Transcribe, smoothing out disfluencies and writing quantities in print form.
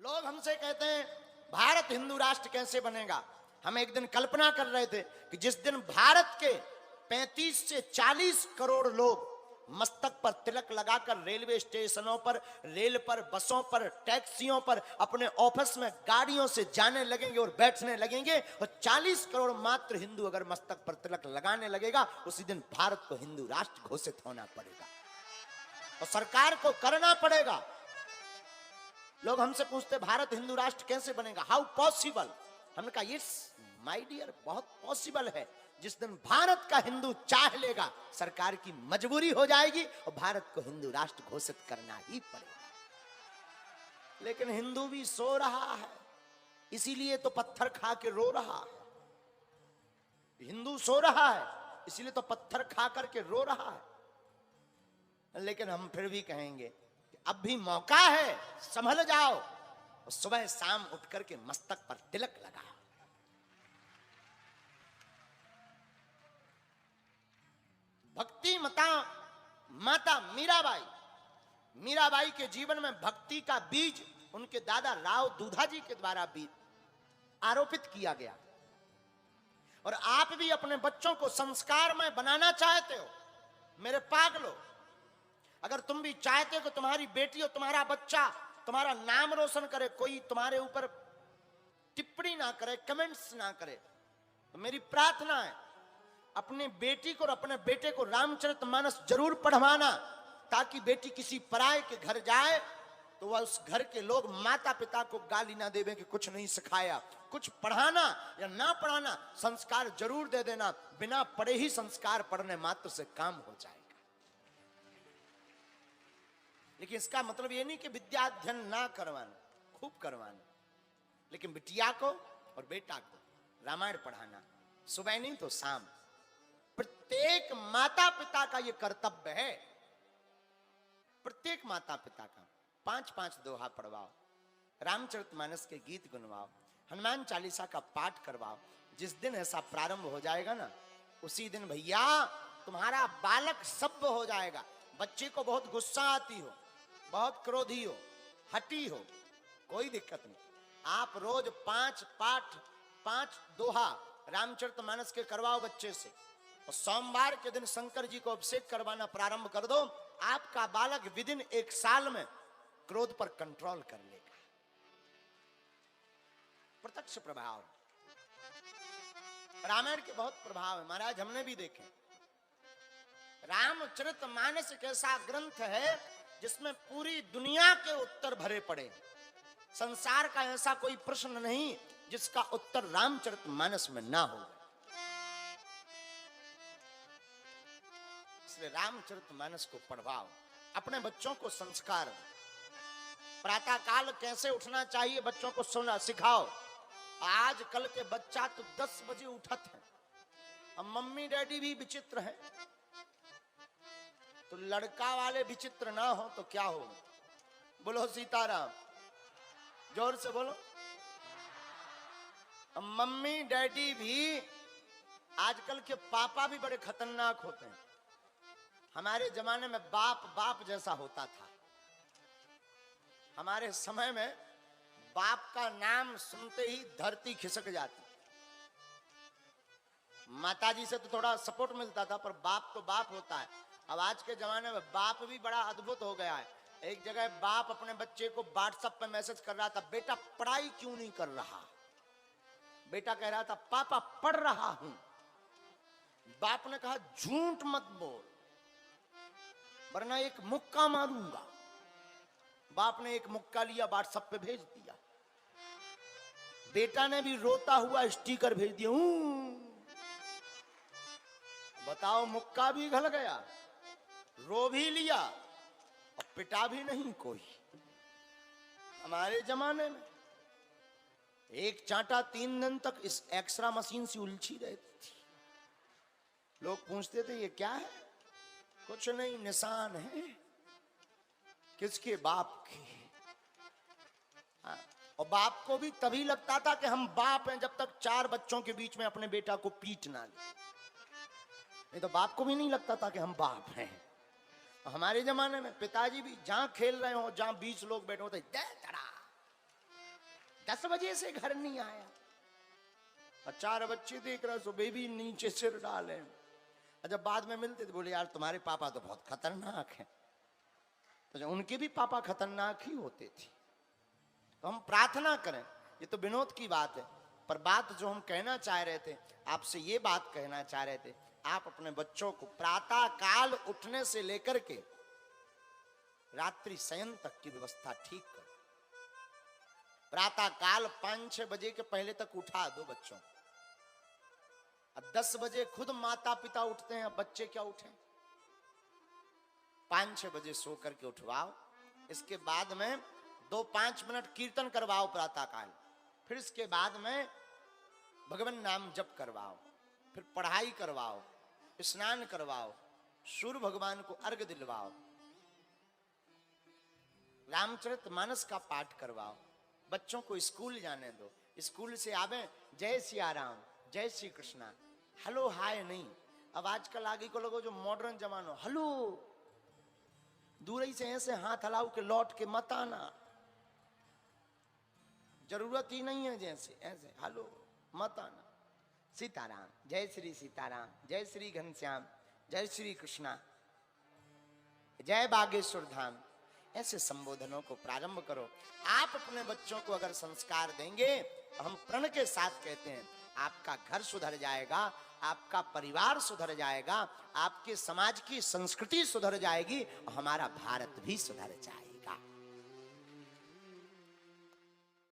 लोग हमसे कहते हैं भारत हिंदू राष्ट्र कैसे बनेगा। हम एक दिन कल्पना कर रहे थे कि जिस दिन भारत के 35 से 40 करोड़ लोग मस्तक पर तिलक लगाकर रेलवे स्टेशनों पर, रेल पर, बसों पर, टैक्सियों पर, अपने ऑफिस में गाड़ियों से जाने लगेंगे और बैठने लगेंगे, और 40 करोड़ मात्र हिंदू अगर मस्तक पर तिलक लगाने लगेगा, उसी दिन भारत को हिंदू राष्ट्र घोषित होना पड़ेगा और सरकार को करना पड़ेगा। लोग हमसे पूछते भारत हिंदू राष्ट्र कैसे बनेगा, हाउ पॉसिबल। हमने कहा इट्स माय डियर, बहुत पॉसिबल है। जिस दिन भारत का हिंदू चाह लेगा, सरकार की मजबूरी हो जाएगी और भारत को हिंदू राष्ट्र घोषित करना ही पड़ेगा। लेकिन हिंदू भी सो रहा है, इसीलिए तो पत्थर खा के रो रहा है। हिंदू सो रहा है, इसीलिए तो पत्थर खा करके रो रहा है। लेकिन हम फिर भी कहेंगे कि अब भी मौका है, संभल जाओ और सुबह शाम उठ करके मस्तक पर तिलक लगाओ। भक्ति माता मीराबाई के जीवन में भक्ति का बीज उनके दादा राव दूधा जी के द्वारा भी आरोपित किया गया। और आप भी अपने बच्चों को संस्कार में बनाना चाहते हो, मेरे पागलो। अगर तुम भी चाहते हो कि तुम्हारी बेटी और तुम्हारा बच्चा तुम्हारा नाम रोशन करे, कोई तुम्हारे ऊपर टिप्पणी ना करे, कमेंट्स ना करे, तो मेरी प्रार्थना है अपनी बेटी को और अपने बेटे को रामचरितमानस जरूर पढ़वाना, ताकि बेटी किसी पराये के घर जाए तो वह उस घर के लोग माता पिता को गाली ना देवे कि कुछ नहीं सिखाया। कुछ पढ़ाना या ना पढ़ाना, संस्कार जरूर दे देना। बिना पढ़े ही संस्कार पढ़ने मात्र से काम हो जाएगा। लेकिन इसका मतलब ये नहीं कि विद्या अध्ययन ना करवाना, खूब करवाना, लेकिन बिटिया को और बेटा को रामायण पढ़ाना, सुबह नहीं तो शाम। प्रत्येक माता पिता का यह कर्तव्य है, प्रत्येक माता पिता का। 5-5 दोहा पढ़वाओ, रामचरितमानस के गीत गुनवाओ, हनुमान चालीसा का पाठ करवाओ। जिस दिन ऐसा प्रारंभ हो जाएगा ना, उसी दिन भैया तुम्हारा बालक सभ्य हो जाएगा। बच्चे को बहुत गुस्सा आती हो, बहुत क्रोधी हो, हटी हो, कोई दिक्कत नहीं। आप रोज 5 पाठ, 5 दोहा रामचरितमानस के करवाओ बच्चे से, और सोमवार के दिन शंकर जी को अभिषेक करवाना प्रारंभ कर दो। आपका बालक विदिन 1 साल में क्रोध पर कंट्रोल कर लेगा। प्रत्यक्ष प्रभाव, रामायण के बहुत प्रभाव है महाराज, हमने भी देखे। रामचरितमानस एक ऐसा ग्रंथ है जिसमें पूरी दुनिया के उत्तर भरे पड़े। संसार का ऐसा कोई प्रश्न नहीं जिसका उत्तर रामचरितमानस में ना हो। इसलिए रामचरितमानस को पढ़वाओ, अपने बच्चों को संस्कार। प्रातः काल कैसे उठना चाहिए बच्चों को सुना सिखाओ। आजकल के बच्चा तो 10 बजे उठत है, अब मम्मी डैडी भी विचित्र हैं, तो लड़का वाले विचित्र ना हो तो क्या हो। बोलो सीताराम, जोर से बोलो। अब मम्मी डैडी भी, आजकल के पापा भी बड़े खतरनाक होते हैं। हमारे जमाने में बाप जैसा होता था। हमारे समय में बाप का नाम सुनते ही धरती खिसक जाती। माताजी से तो थोड़ा सपोर्ट मिलता था, पर बाप तो बाप होता है। अब आज के जमाने में बाप भी बड़ा अद्भुत हो गया है। एक जगह बाप अपने बच्चे को व्हाट्सएप पे मैसेज कर रहा था, बेटा पढ़ाई क्यों नहीं कर रहा। बेटा कह रहा था पापा पढ़ रहा हूं। बाप ने कहा झूठ मत बोल वरना एक मुक्का मारूंगा। बाप ने एक मुक्का लिया, व्हाट्सएप पे भेज दिया। बेटा ने भी रोता हुआ स्टिकर भेज दिया। बताओ, मुक्का भी घल गया, रो भी लिया और पिटा भी नहीं कोई। हमारे जमाने में एक चांटा 3 दिन तक इस एक्सरा मशीन से उलझी रहती थी। लोग पूछते थे ये क्या है, कुछ नहीं, निशान है। किसके? बाप के। और बाप को भी तभी लगता था कि हम बाप हैं जब तक 4 बच्चों के बीच में अपने बेटा को पीट ना ले। नहीं तो बाप को भी नहीं लगता था कि हम बाप हैं। हमारे जमाने में पिताजी भी जहां खेल रहे हो, जहां 20 लोग बैठे होते, 10 बजे से घर नहीं आया। और 4 बच्चे देख रहे सो बेबी नीचे सिर डाले। और जब बाद में मिलते थे बोले यार तुम्हारे पापा तो बहुत खतरनाक हैं। तो जो उनके भी पापा खतरनाक ही होते थे। तो हम प्रार्थना करें, ये तो विनोद की बात है, पर बात जो हम कहना चाह रहे थे, आपसे ये बात कहना चाह रहे थे, आप अपने बच्चों को प्रातः काल उठने से लेकर के रात्रि शयन तक की व्यवस्था ठीक करो। प्रातः काल 5-6 बजे के पहले तक उठा दो बच्चों को। अब 10 बजे खुद माता पिता उठते हैं, अब बच्चे क्या उठे? 5-6 बजे सो करके उठवाओ। इसके बाद में 2-5 मिनट कीर्तन करवाओ प्रातः काल। फिर इसके बाद में भगवान नाम जप करवाओ, फिर पढ़ाई करवाओ, स्नान करवाओ, सूर्य भगवान को अर्घ दिलवाओ, रामचरितमानस का पाठ करवाओ। बच्चों को स्कूल जाने दो, स्कूल से आवे जय सिया राम, जय श्री कृष्णा, हेलो हाय नहीं। अब आजकल आगे को लोगों जो मॉडर्न जमानो, हेलो दूर ही से ऐसे हाथ हलाओ के लौट के मत आना, जरूरत ही नहीं है, जैसे ऐसे हेलो मत आना। सीताराम, जय श्री सीताराम, जय श्री घनश्याम, जय श्री कृष्णा, जय बागेश्वर धाम, ऐसे संबोधनों को प्रारंभ करो। आप अपने बच्चों को अगर संस्कार देंगे, हम प्रण के साथ कहते हैं आपका घर सुधर जाएगा, आपका परिवार सुधर जाएगा, आपके समाज की संस्कृति सुधर जाएगी और हमारा भारत भी सुधर जाएगा।